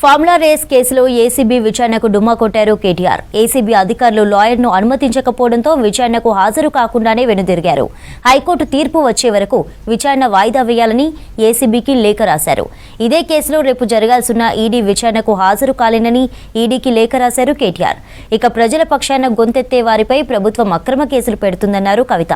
Formula race కేసులో ACB విచారణకు డుమ్మా కొట్టారు కేటీఆర్. ఏసీబీ అధికారులు లాయర్ను అనుమతించకపోవడంతో విచారణకు హాజరు కాకుండానే వెనుదిరిగారు. హైకోర్టు తీర్పు వచ్చే వరకు విచారణ వాయిదా వేయాలని ఏసీబీకి లేఖ రాశారు. ఇదే కేసులో రేపు జరగాల్సిన ఈడీ విచారణకు హాజరు కాలేనని ఈడీకి లేఖ రాశారు కేటీఆర్. ఇక ప్రజల పక్షాన గొంతెత్తే వారిపై ప్రభుత్వం అక్రమ కేసులు పెడుతుందన్నారు కవిత.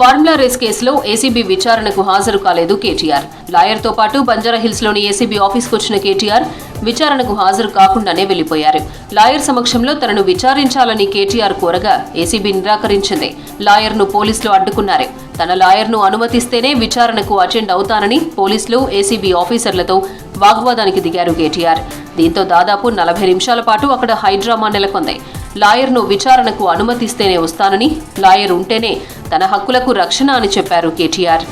ఫార్ములా రేస్ కేసులో ఏసీబీ విచారణకు హాజరు కాలేదు కేటీఆర్. లాయర్తో పాటు బంజారాహిల్స్లోని ఏసీబీ ఆఫీస్కు వచ్చిన కేటీఆర్ విచారణకు హాజరు కాకుండానే వెళ్లిపోయారు. లాయర్ సమక్షంలో తనను విచారించాలని కేటీఆర్ కోరగా ఏసీబీ నిరాకరించింది. లాయర్ను పోలీసులు అడ్డుకున్నారు. తన లాయర్ను అనుమతిస్తేనే విచారణకు అటెండ్ అవుతానని పోలీసులు ఏసీబీ ఆఫీసర్లతో వాగ్వాదానికి దిగారు కేటీఆర్. దీంతో దాదాపు 40 నిమిషాల పాటు అక్కడ హైడ్రామా నెలకొంది. లాయర్ను విచారణకు అనుమతిస్తేనే వస్తానని, లాయర్ ఉంటేనే తన హక్కులకు రక్షణ అని చెప్పారు కేటీఆర్.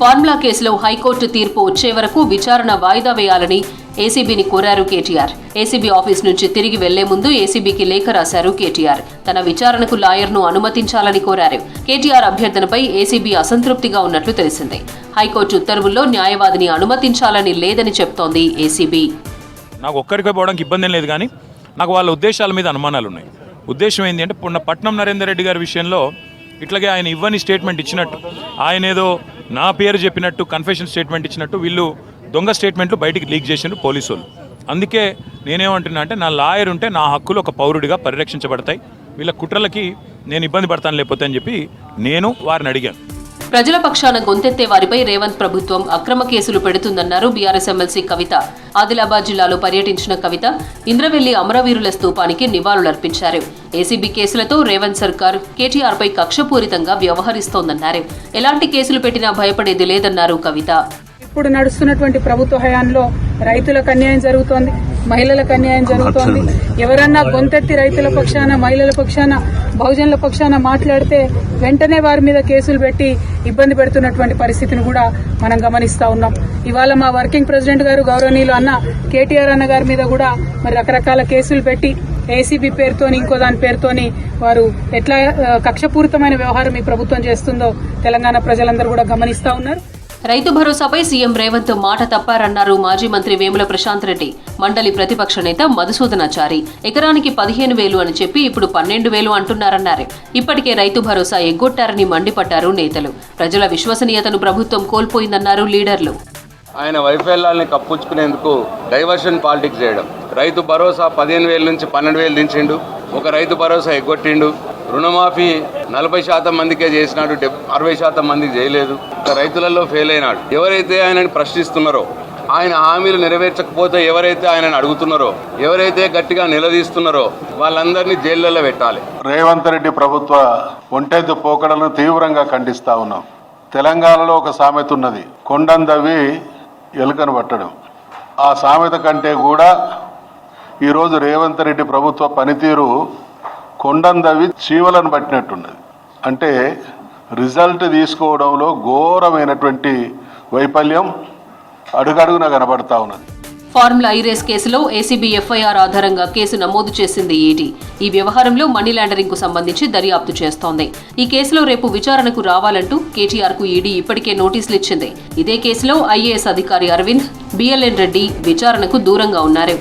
ఫార్ములా కేసులో హైకోర్టు తీర్పు వచ్చే వరకు విచారణ వాయిదా వేయాలని ఏసీబీని కోరారు కేటీఆర్. ఏసీబీ ఆఫీస్ నుంచి తిరిగి వెళ్లే ముందు ఏసీబీకి లేఖ రాశారు కేటీఆర్. తన విచారణకు లాయర్ను అనుమతించాలని కోరారు. కేటీఆర్ అభ్యర్థనపై ఏసీబీ అసంతృప్తిగా ఉన్నట్లు తెలిసింది. హైకోర్టు ఉత్తర్వుల్లో న్యాయవాదిని అనుమతించాలని లేదని చెప్తోంది ఏసీబీ. నాకు ఒక్కరికి పోవడానికి ఇబ్బంది లేదు, కానీ నాకు వాళ్ళ ఉద్దేశాల మీద అనుమానాలు ఉన్నాయి. ఉద్దేశం ఏంటి అంటే, పట్నం నరేందర్ రెడ్డి గారి విషయంలో ఇట్లాగే ఆయన ఇవ్వని స్టేట్మెంట్ ఇచ్చినట్టు, ఆయన ఏదో నా పేరు చెప్పినట్టు కన్ఫెషన్ స్టేట్మెంట్ ఇచ్చినట్టు వీళ్ళు దొంగ స్టేట్మెంట్లు బయటికి లీక్ చేసినారు పోలీసు వాళ్ళు. అందుకే నేనేమంటున్నా అంటే, నా లాయర్ ఉంటే నా హక్కులు ఒక పౌరుడిగా పరిరక్షించబడతాయి, వీళ్ళ కుట్రలకి నేను ఇబ్బంది పడతాను లేకపోతే అని చెప్పి నేను వారిని అడిగాను. ప్రజల పక్షాన గొంతెత్తే వారిపై రేవంత్ ప్రభుత్వం అక్రమ కేసులు పెడుతుందన్నారు బీఆర్ఎస్ ఎమ్మెల్సీ కవిత. ఆదిలాబాద్ జిల్లాలో పర్యటించిన కవిత ఇంద్రవెల్లి అమరవీరుల స్తూపానికి నివాళులర్పించారు. ఏసీబీ కేసులతో రేవంత్ సర్కార్ కేటీఆర్పై కక్షపూరితంగా వ్యవహరిస్తోందన్నారు. ఎలాంటి కేసులు పెట్టినా భయపడేది లేదన్నారు కవిత. ఇప్పుడు నడుస్తున్నటువంటి ప్రభుత్వ హయాంలో రైతులకు అన్యాయం జరుగుతోంది, మహిళలకు అన్యాయం జరుగుతోంది. ఎవరన్నా గొంతెత్తి రైతుల పక్షాన, మహిళల పక్షాన, బహుజనుల పక్షాన మాట్లాడితే వెంటనే వారి మీద కేసులు పెట్టి ఇబ్బంది పెడుతున్నటువంటి పరిస్థితిని కూడా మనం గమనిస్తా ఉన్నాం. ఇవాళ మా వర్కింగ్ ప్రెసిడెంట్ గారు గౌరవనీయులు అన్న కేటీఆర్ అన్న గారి మీద కూడా మరి రకరకాల కేసులు పెట్టి ఏసీబీ పేరుతోని ఇంకో దాని పేరుతోని వారు ఎట్లా కక్షపూరితమైన వ్యవహారం ఈ ప్రభుత్వం చేస్తుందో తెలంగాణ ప్రజలందరూ కూడా గమనిస్తా ఉన్నారు. రైతు భరోసాపై సీఎం రేవంత్ మాట తప్పారన్నారు మాజీ మంత్రి వేముల ప్రశాంత్ రెడ్డి. మండలి ప్రతిపక్ష నేత మధుసూదనాచారి ఎకరానికి 15,000 అని చెప్పి ఇప్పుడు 12,000 అంటున్నారన్నారు. ఇప్పటికే రైతు భరోసా ఎగ్గొట్టారని మండిపడ్డారు నేతలు. ప్రజల విశ్వసనీయతను ప్రభుత్వం కోల్పోయిందన్నారు లీడర్లు. ఆయన వైఫల్యాల్ని కప్పుచ్చుకునేందుకు డైవర్షన్ పాలిటిక్స్ చేయడం. రైతు భరోసా 15,000 నుంచి 12,000 దించిండు. ఒక రైతు భరోసా ఎగ్గొట్టిండు. రుణమాఫీ 40% మందికే చేసినాడు, 60% మందికి చేయలేదు. రైతులలో ఫెయిల్ అయినాడు. ఎవరైతే ఆయనని ప్రశ్నిస్తున్నారో, ఆయన హామీలు నెరవేర్చకపోతే ఎవరైతే ఆయనను అడుగుతున్నారో, ఎవరైతే గట్టిగా నిలదీస్తున్నారో వాళ్ళందరినీ జైళ్లలో పెట్టాలి. రేవంత్ రెడ్డి ప్రభుత్వ ఒంటెద్దు పోకడలను తీవ్రంగా ఖండిస్తా ఉన్నాం. తెలంగాణలో ఒక సామెత ఉన్నది, కొండందవి ఎలుకను పట్టడం. ఆ సామెత కంటే కూడా ఈరోజు రేవంత్ రెడ్డి ప్రభుత్వ పనితీరు కొండందవి చీమలను పట్టినట్టున్నది. అంటే రిజల్ట్ తీసుకోవడంలో ఘోరమైనటువంటి వైఫల్యం అడుగడుగున కనబడతా ఉన్నది. ఫార్ములా రేస్ కేసులో ఏసీబీ ఎఫ్ఐఆర్ ఆధారంగా కేసు నమోదు చేసింది ఈడీ. ఈ వ్యవహారంలో మనీ లాండరింగ్ కు సంబంధించి దర్యాప్తు చేస్తోంది. ఈ కేసులో రేపు విచారణకు రావాలంటూ కేటీఆర్ కు ఈడీ ఇప్పటికే నోటీసులు ఇచ్చింది. ఇదే కేసులో ఐఏఎస్ అధికారి అరవింద్, బిఎల్ఎన్ రెడ్డి విచారణకు దూరంగా ఉన్నారు.